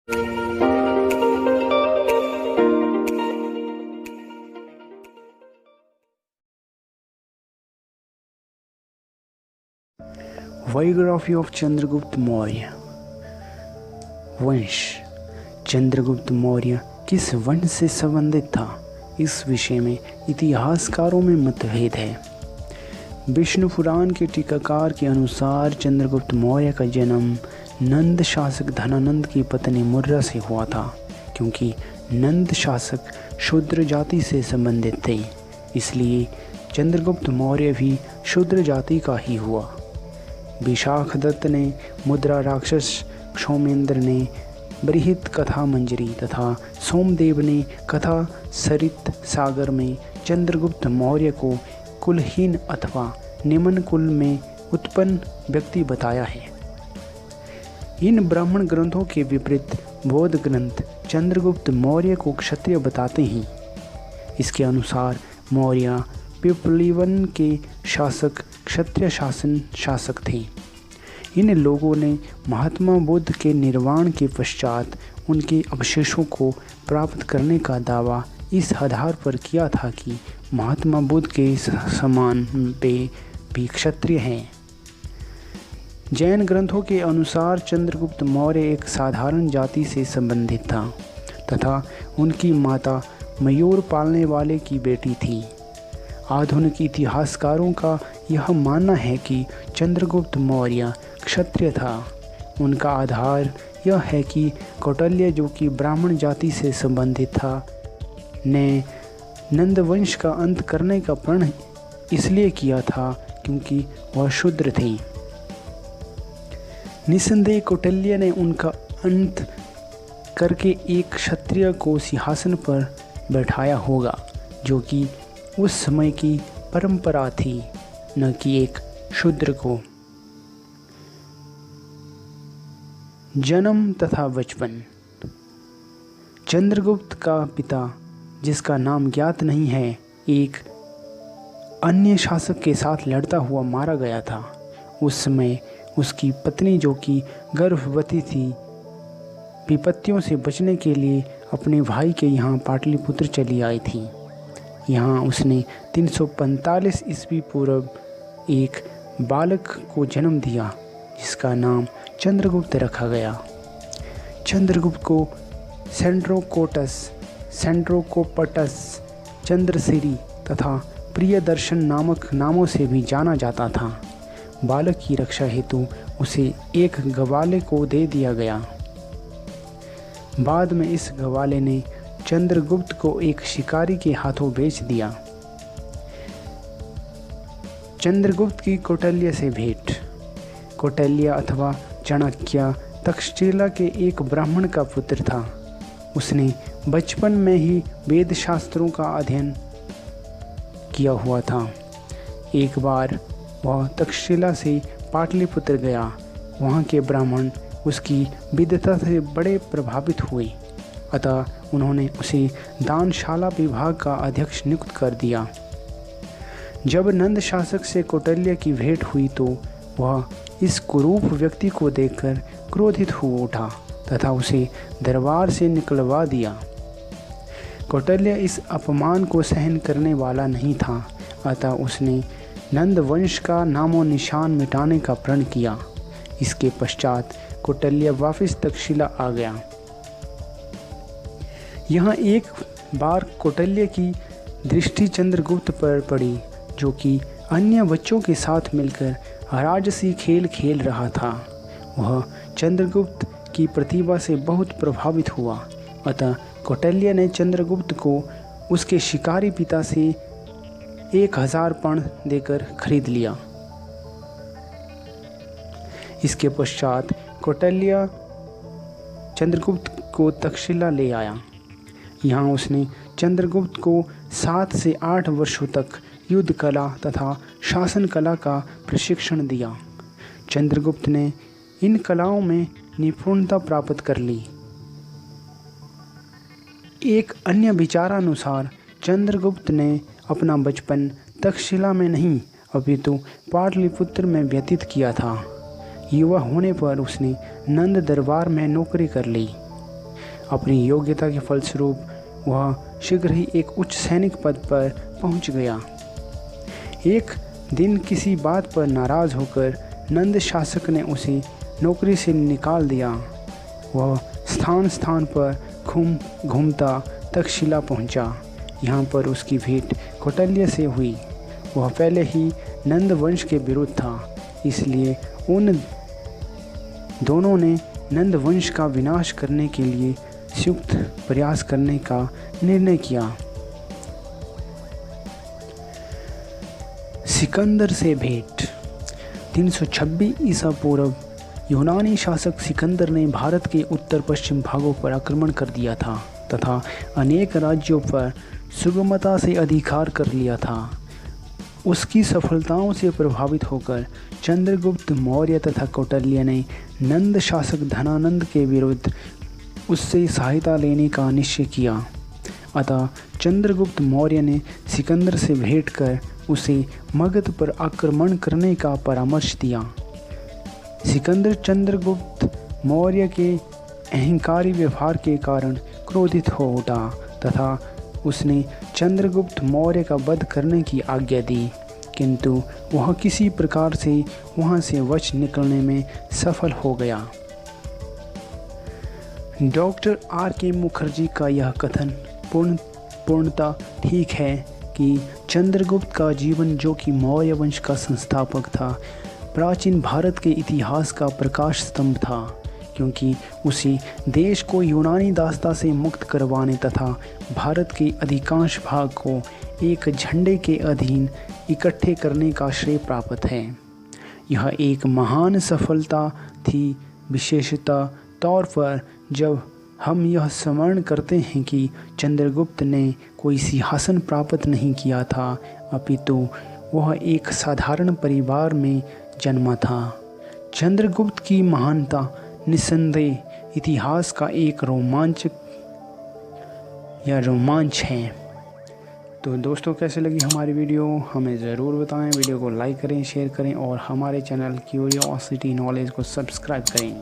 Biography of Chandragupta Maurya. वंश। चंद्रगुप्त मौर्य किस वंश से संबंधित था, इस विषय में इतिहासकारों में मतभेद है। विष्णु पुराण के टीकाकार के अनुसार चंद्रगुप्त मौर्य का जन्म नंद शासक धनानंद की पत्नी मुर्रा से हुआ था, क्योंकि नंद शासक शूद्र जाति से संबंधित थे, इसलिए चंद्रगुप्त मौर्य भी शूद्र जाति का ही हुआ। विशाखदत्त ने मुद्रा, राक्षस सौमेंद्र ने बृहत कथा मंजरी तथा सोमदेव ने कथा सरित सागर में चंद्रगुप्त मौर्य को कुलहीन अथवा निम्न कुल में उत्पन्न व्यक्ति बताया है। इन ब्राह्मण ग्रंथों के विपरीत बौद्ध ग्रंथ चंद्रगुप्त मौर्य को क्षत्रिय बताते हैं। इसके अनुसार मौर्य पिपलीवन के शासक क्षत्रिय शासक थे। इन लोगों ने महात्मा बुद्ध के निर्वाण के पश्चात उनके अवशेषों को प्राप्त करने का दावा इस आधार पर किया था कि महात्मा बुद्ध के समान वे भी क्षत्रिय हैं। जैन ग्रंथों के अनुसार चंद्रगुप्त मौर्य एक साधारण जाति से संबंधित था तथा उनकी माता मयूर पालने वाले की बेटी थी। आधुनिक इतिहासकारों का यह मानना है कि चंद्रगुप्त मौर्य क्षत्रिय था। उनका आधार यह है कि कौटिल्य, जो कि ब्राह्मण जाति से संबंधित था, ने नंदवंश का अंत करने का प्रण इसलिए किया था क्योंकि वह शूद्र थे। निस्संदेह कौटिल्य ने उनका अंत करके एक क्षत्रिय को सिंहासन पर बैठाया होगा, जो कि उस समय की परंपरा थी, न कि एक शूद्र को। जन्म तथा बचपन। चंद्रगुप्त का पिता, जिसका नाम ज्ञात नहीं है, एक अन्य शासक के साथ लड़ता हुआ मारा गया था। उस समय उसकी पत्नी, जो कि गर्भवती थी, विपत्तियों से बचने के लिए अपने भाई के यहाँ पाटलिपुत्र चली आई थी। यहाँ उसने 345 ईस्वी पूर्व एक बालक को जन्म दिया, जिसका नाम चंद्रगुप्त रखा गया। चंद्रगुप्त को सेंड्रोकोपटस, चंद्रसिरी तथा प्रियदर्शन नामक नामों से भी जाना जाता था। बालक की रक्षा हेतु उसे एक गवाले को दे दिया गया। बाद में इस गवाले ने चंद्रगुप्त को एक शिकारी के हाथों बेच दिया। चंद्रगुप्त की कौटिल्य से भेंट। कौटिल्य अथवा चाणक्य तक्षशिला के एक ब्राह्मण का पुत्र था। उसने बचपन में ही वेद शास्त्रों का अध्ययन किया हुआ था। एक बार वह तक्षशिला से पाटलिपुत्र गया। वहाँ के ब्राह्मण उसकी विद्वता से बड़े प्रभावित हुए, अतः उन्होंने उसे दानशाला विभाग का अध्यक्ष नियुक्त कर दिया। जब नंद शासक से कौटिल्य की भेंट हुई तो वह इस कुरूप व्यक्ति को देखकर क्रोधित हो उठा तथा उसे दरबार से निकलवा दिया। कौटिल्य इस अपमान को सहन करने वाला नहीं था, अतः उसने नंद वंश का नामो निशान मिटाने का प्रण किया। इसके पश्चात कौटिल्य वापस तक्षशिला आ गया। यहाँ एक बार कौटिल्य की दृष्टि चंद्रगुप्त पर पड़ी, जो कि अन्य बच्चों के साथ मिलकर राजसी खेल खेल रहा था। वह चंद्रगुप्त की प्रतिभा से बहुत प्रभावित हुआ, अतः कौटिल्य ने चंद्रगुप्त को उसके शिकारी पिता से 1000 पर्ण देकर खरीद लिया। इसके पश्चात कौटिल्य चंद्रगुप्त को तक्षशिला ले आया। यहाँ उसने चंद्रगुप्त को 7 से 8 वर्षों तक युद्ध कला तथा शासन कला का प्रशिक्षण दिया। चंद्रगुप्त ने इन कलाओं में निपुणता प्राप्त कर ली। एक अन्य विचारानुसार चंद्रगुप्त ने अपना बचपन तक्षशिला में नहीं अपितु पाटलिपुत्र में व्यतीत किया था। युवा होने पर उसने नंद दरबार में नौकरी कर ली। अपनी योग्यता के फलस्वरूप वह शीघ्र ही एक उच्च सैनिक पद पर पहुंच गया। एक दिन किसी बात पर नाराज़ होकर नंद शासक ने उसे नौकरी से निकाल दिया। वह स्थान स्थान पर घूमता तक्षशिला पहुंचा। यहाँ पर उसकी भेंट कौटिल्य से हुई। वह पहले ही नंद वंश के विरुद्ध था, इसलिए उन दोनों ने नंद वंश का विनाश करने के लिए संयुक्त प्रयास करने का निर्णय किया। सिकंदर से भेंट। 326 ईसा पूर्व यूनानी शासक सिकंदर ने भारत के उत्तर पश्चिम भागों पर आक्रमण कर दिया था तथा अनेक राज्यों पर सुगमता से अधिकार कर लिया था। उसकी सफलताओं से प्रभावित होकर चंद्रगुप्त मौर्य तथा कौटिल्य ने नंद शासक धनानंद के विरुद्ध उससे सहायता लेने का निश्चय किया। अतः चंद्रगुप्त मौर्य ने सिकंदर से भेंट कर उसे मगध पर आक्रमण करने का परामर्श दिया। सिकंदर चंद्रगुप्त मौर्य के अहंकारी व्यवहार के कारण क्रोधित हो उठा तथा उसने चंद्रगुप्त मौर्य का वध करने की आज्ञा दी, किंतु वह किसी प्रकार से वहां से बच निकलने में सफल हो गया। Doctor R.K. मुखर्जी का यह कथन पूर्णतः ठीक है कि चंद्रगुप्त का जीवन, जो कि मौर्य वंश का संस्थापक था, प्राचीन भारत के इतिहास का प्रकाश स्तंभ था, क्योंकि उसे देश को यूनानी दासता से मुक्त करवाने तथा भारत के अधिकांश भाग को एक झंडे के अधीन इकट्ठे करने का श्रेय प्राप्त है। यह एक महान सफलता थी, विशेषतः तौर पर जब हम यह स्मरण करते हैं कि चंद्रगुप्त ने कोई सिंहासन प्राप्त नहीं किया था, अपितु वह एक साधारण परिवार में जन्मा था। चंद्रगुप्त की महानता निस्संदेह इतिहास का एक रोमांच है। तो दोस्तों, कैसे लगी हमारी वीडियो हमें ज़रूर बताएं। वीडियो को लाइक करें, शेयर करें और हमारे चैनल क्यूरियोसिटी नॉलेज को सब्सक्राइब करें।